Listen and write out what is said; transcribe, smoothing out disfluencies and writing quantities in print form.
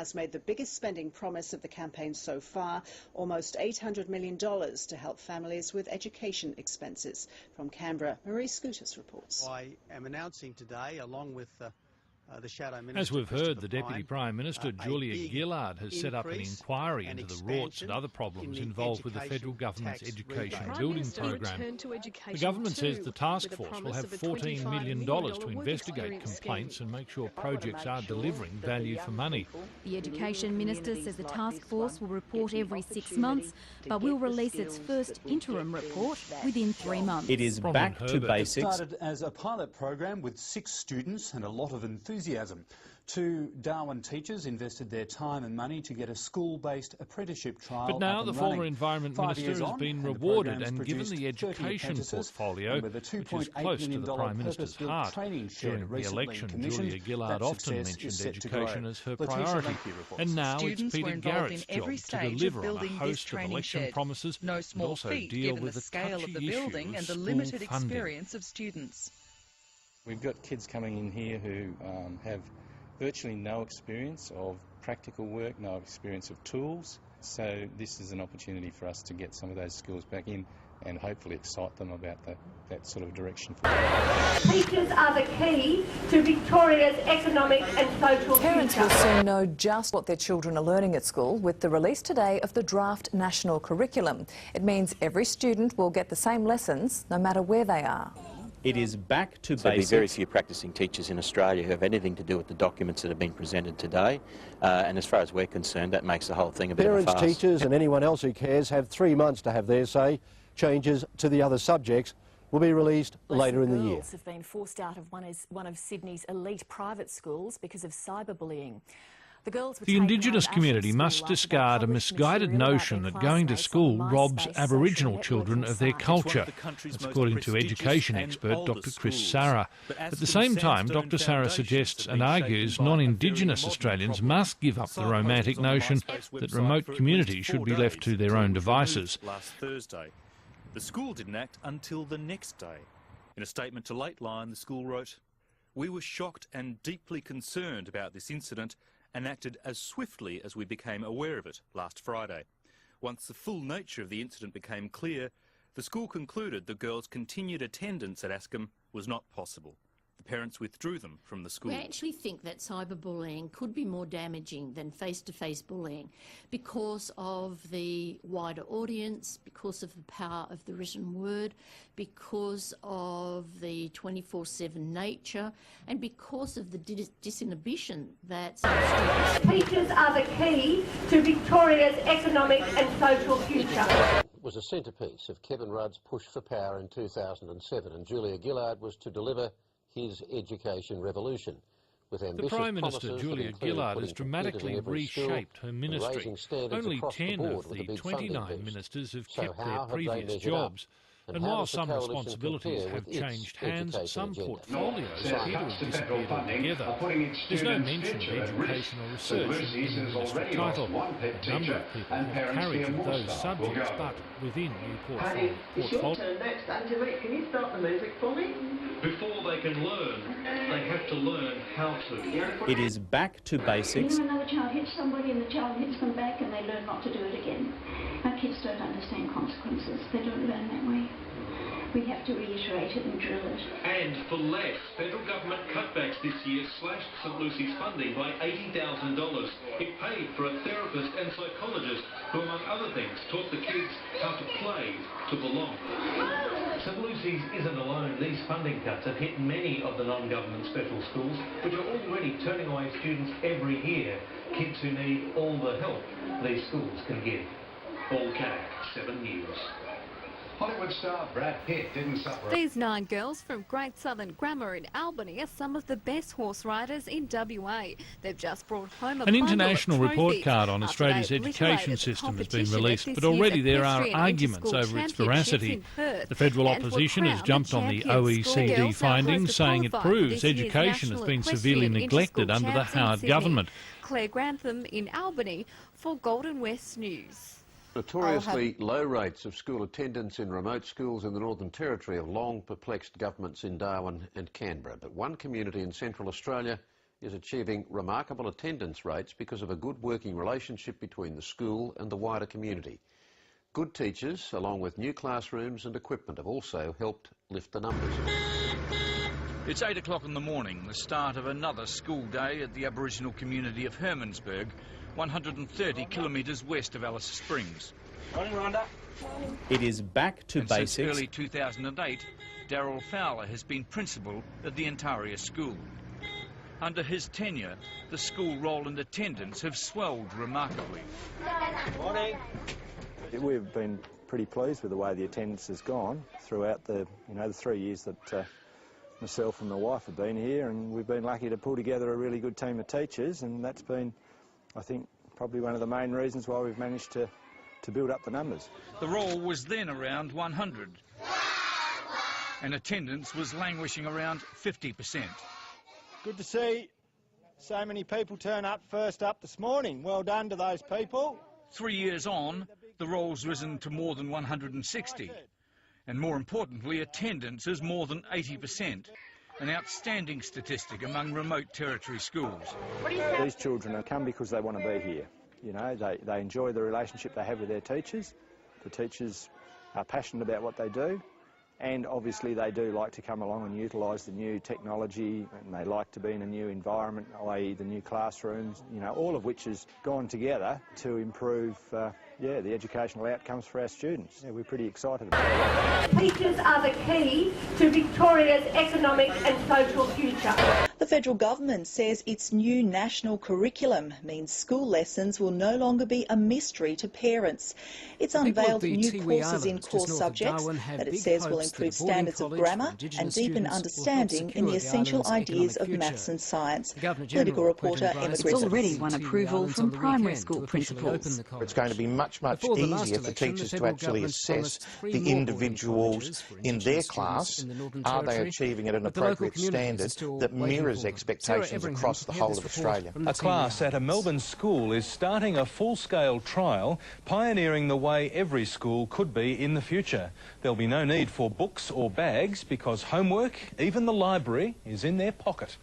has made the biggest spending promise of the campaign so far, almost $800 million to help families with education expenses. From Canberra, Marie Scootus reports. I am announcing today, along with the Shadow Minister... As we've heard, the Deputy Prime Minister, Julia Gillard, has set up an inquiry into the rorts and other problems involved with the federal government's education building program. The government says the task force will have $14 million to investigate complaints and make sure projects are delivering value for money. The Education Minister says the task force will report every 6 months, but will release its first interim report within 3 months. It is back to basics. It started as a pilot program with 6 students and a lot of enthusiasm. 2 Darwin teachers invested their time and money to get a school-based apprenticeship trial. But now the former Environment Minister has been rewarded and given the education portfolio, which is close to the Prime Minister's heart. During the election, Julia Gillard often mentioned education as her priority. And now it's Peter Garrett's job to deliver on a host of election promises and also deal with the touchy issue of school funding. We've got kids coming in here who have virtually no experience of practical work, no experience of tools. So this is an opportunity for us to get some of those skills back in and hopefully excite them about that sort of direction. Teachers are the key to Victoria's economic and social Parents future. will soon know just what their children are learning at school with the release today of the draft national curriculum. It means every student will get the same lessons no matter where they are. It is back to basics. There'll be very few practising teachers in Australia who have anything to do with the documents that have been presented today, and as far as we're concerned, that makes the whole thing a bit of a farce. Parents, teachers and anyone else who cares have 3 months to have their say. Changes to the other subjects will be released later in the year. Girls have been forced out of one of Sydney's elite private schools because of cyberbullying. The Indigenous community must discard a misguided notion that going to school robs Aboriginal children of their culture. That's according to education expert Dr Chris Sarah. At the same time, Dr Sarah suggests and argues non-Indigenous Australians must give up the romantic notion that remote communities should be left to their own devices. Last Thursday, the school didn't act until the next day. In a statement to Lateline, the school wrote, "We were shocked and deeply concerned about this incident and acted as swiftly as we became aware of it last Friday. Once the full nature of the incident became clear, the school concluded the girls' continued attendance at Askham was not possible. The parents withdrew them from the school." We actually think that cyberbullying could be more damaging than face-to-face bullying because of the wider audience, because of the power of the written word, because of the 24/7 nature, and because of the disinhibition that Teachers are the key to Victoria's economic and social future. It was a centrepiece of Kevin Rudd's push for power in 2007, and Julia Gillard was to deliver his education revolution. The Prime Minister, Julia Gillard, has dramatically reshaped her ministry. Only 10 of the 29 ministers have kept their previous jobs. And while some responsibilities have changed hands, some portfolios appear to have disappeared altogether. There's no mention of education or research in the ministry title. A number of people have carriage of those subjects, but within new portfolios. It's your turn next, Angelique. Can you start the music for me? Before they can learn, they have to learn how to. It is back to basics. When another child hits somebody and the child hits them back and they learn not to do it again. Our kids don't understand consequences. They don't learn that way. We have to reiterate it and drill it. And for less, federal government cutbacks this year slashed St Lucy's funding by $80,000. It paid for a therapist and psychologist who, among other things, taught the kids how to play to belong. St Lucy's isn't alone. These funding cuts have hit many of the non-government special schools, which are already turning away students every year, kids who need all the help these schools can give. All CAC, 7 News. Hollywood star Brad Pitt didn't suffer. These 9 girls from Great Southern Grammar in Albany are some of the best horse riders in WA. They've just brought home An international report card on Australia's education system has been released, but already there are arguments over its veracity. The federal opposition has jumped on the OECD findings, saying it proves education has been severely neglected under the Howard government. Claire Grantham in Albany for Golden West News. Notoriously low rates of school attendance in remote schools in the Northern Territory have long perplexed governments in Darwin and Canberra. But one community in Central Australia is achieving remarkable attendance rates because of a good working relationship between the school and the wider community. Good teachers, along with new classrooms and equipment, have also helped lift the numbers. It's 8 o'clock in the morning, the start of another school day at the Aboriginal community of Hermansburg, 130 kilometres west of Alice Springs. Morning, Rhonda. It is back to basics. Since early 2008, Daryl Fowler has been principal at the Antaria School. Under his tenure, the school roll and attendance have swelled remarkably. Morning. We've been pretty pleased with the way the attendance has gone throughout the 3 years that myself and my wife have been here, and we've been lucky to pull together a really good team of teachers, and that's been, I think, probably one of the main reasons why we've managed to build up the numbers. The roll was then around 100, and attendance was languishing around 50%. Good to see so many people turn up first up this morning. Well done to those people. 3 years on, the roll's risen to more than 160. And more importantly, attendance is more than 80%, an outstanding statistic among remote territory schools. These children have come because they want to be here. You know, they enjoy the relationship they have with their teachers. The teachers are passionate about what they do, and obviously they do like to come along and utilise the new technology, and they like to be in a new environment, i.e. the new classrooms, you know, all of which has gone together to improve the educational outcomes for our students. Yeah, we're pretty excited about it. Teachers are the key to Victoria's economic and social future. The federal government says its new national curriculum means school lessons will no longer be a mystery to parents. It's unveiled new courses in core subjects that it says will improve standards of grammar and deepen understanding in the essential ideas of maths and science. Political reporter Emma Griffiths. It's already won approval from primary school principals. It's going to be much easier for teachers to actually assess the individuals in their class. Are they achieving at an appropriate standard that mirrors expectations across the whole of Australia? A class at a Melbourne school is starting a full-scale trial, pioneering the way every school could be in the future. There'll be no need for books or bags because homework, even the library, is in their pocket.